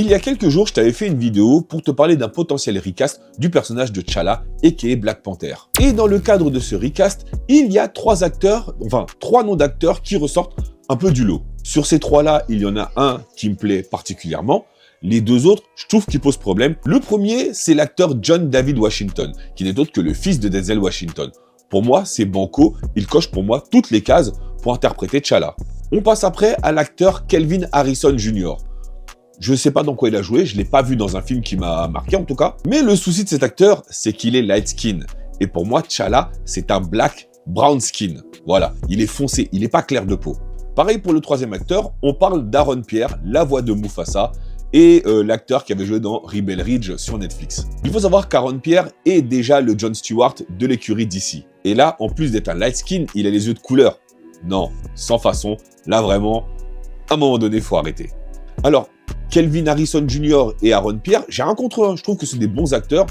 Il y a quelques jours, je t'avais fait une vidéo pour te parler d'un potentiel recast du personnage de T'Challa, aka Black Panther. Et dans le cadre de ce recast, il y a trois noms d'acteurs qui ressortent un peu du lot. Sur ces trois-là, il y en a un qui me plaît particulièrement. Les deux autres, je trouve qu'ils posent problème. Le premier, c'est l'acteur John David Washington, qui n'est autre que le fils de Denzel Washington. Pour moi, c'est banco, il coche pour moi toutes les cases pour interpréter T'Challa. On passe après à l'acteur Kelvin Harrison Jr. Je ne sais pas dans quoi il a joué, je ne l'ai pas vu dans un film qui m'a marqué en tout cas. Mais le souci de cet acteur, c'est qu'il est light skin. Et pour moi, T'Challa, c'est un black brown skin. Voilà, il est foncé, il n'est pas clair de peau. Pareil pour le troisième acteur, on parle d'Aaron Pierre, la voix de Mufasa, et l'acteur qui avait joué dans Rebel Ridge sur Netflix. Il faut savoir qu'Aaron Pierre est déjà le Jon Stewart de l'écurie DC. Et là, en plus d'être un light skin, il a les yeux de couleur. Non, sans façon, là vraiment, à un moment donné, il faut arrêter. Alors, Kelvin Harrison Jr. et Aaron Pierre, j'ai rien contre eux, je trouve que c'est des bons acteurs,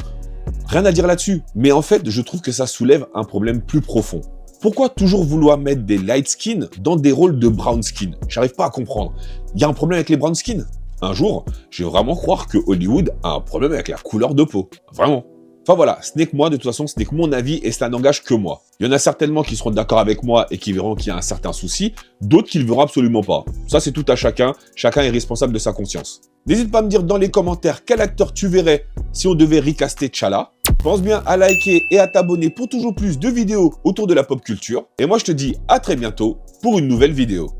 rien à dire là-dessus. Mais en fait, je trouve que ça soulève un problème plus profond. Pourquoi toujours vouloir mettre des light skin dans des rôles de brown skin? J'arrive pas à comprendre. Il y a un problème avec les brown skin? Un jour, je vais vraiment croire que Hollywood a un problème avec la couleur de peau. Vraiment. Enfin voilà, ce n'est que moi, de toute façon, ce n'est que mon avis et cela n'engage que moi. Il y en a certainement qui seront d'accord avec moi et qui verront qu'il y a un certain souci, d'autres qui ne le verront absolument pas. Ça, c'est tout à chacun est responsable de sa conscience. N'hésite pas à me dire dans les commentaires quel acteur tu verrais si on devait recaster T'Challa. Pense bien à liker et à t'abonner pour toujours plus de vidéos autour de la pop culture. Et moi, je te dis à très bientôt pour une nouvelle vidéo.